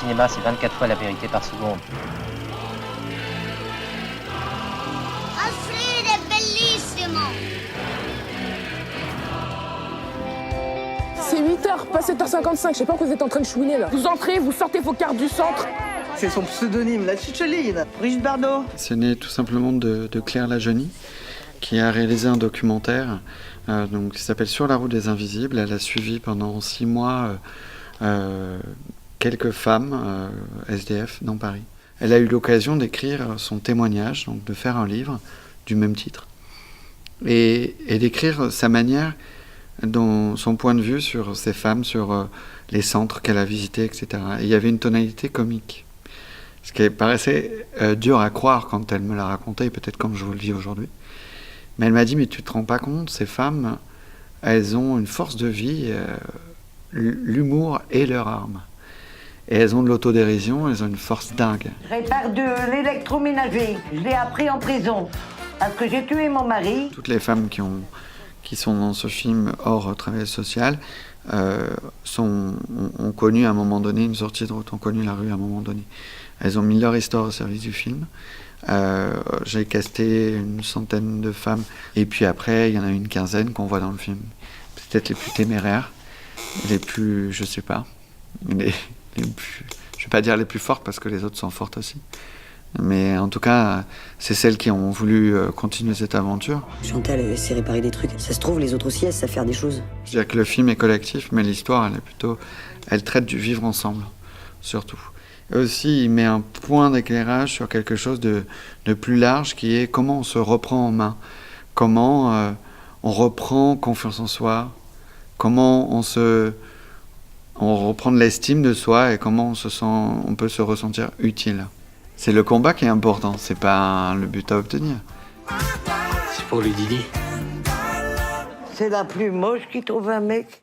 cinéma, c'est 24 fois la vérité par seconde. Alfred è bellissimo! C'est 8h, pas 7h55, je sais pas quoi vous êtes en train de chouiner là. Vous entrez, vous sortez vos cartes du centre. C'est son pseudonyme, la Chicheline. Brigitte Bardot. C'est né tout simplement de Claire Lajeunie, qui a réalisé un documentaire qui s'appelle Sur la route des invisibles. Elle a suivi pendant 6 mois quelques femmes SDF dans Paris. Elle a eu l'occasion d'écrire son témoignage, donc de faire un livre du même titre, et d'écrire sa manière, son point de vue sur ces femmes, sur les centres qu'elle a visités, etc. Et il y avait une tonalité comique, ce qui paraissait dur à croire quand elle me l'a raconté, et peut-être comme je vous le dis aujourd'hui. Mais elle m'a dit, mais tu te rends pas compte, ces femmes, elles ont une force de vie, l'humour est leur arme. Et elles ont de l'autodérision, elles ont une force dingue. Je répare de l'électroménager. Je l'ai appris en prison. Parce que j'ai tué mon mari. Toutes les femmes qui sont dans ce film hors travail social ont connu à un moment donné une sortie de route, ont connu la rue à un moment donné. Elles ont mis leur histoire au service du film. J'ai casté une centaine de femmes. Et puis après, il y en a une quinzaine qu'on voit dans le film. Peut-être les plus téméraires, les plus, je sais pas, les plus, je vais pas dire les plus fortes parce que les autres sont fortes aussi. Mais en tout cas, c'est celles qui ont voulu continuer cette aventure. Chantal, elle sait réparer des trucs. Ça se trouve, les autres aussi, elles savent faire des choses. Je dirais que le film est collectif, mais l'histoire, elle traite du vivre ensemble, surtout. Et aussi, il met un point d'éclairage sur quelque chose de plus large, qui est comment on se reprend en main, comment on reprend confiance en soi, comment on reprend de l'estime de soi et comment on peut se ressentir utile. C'est le combat qui est important, c'est pas le but à obtenir. C'est pour le dîner. C'est la plus moche qui trouve un mec.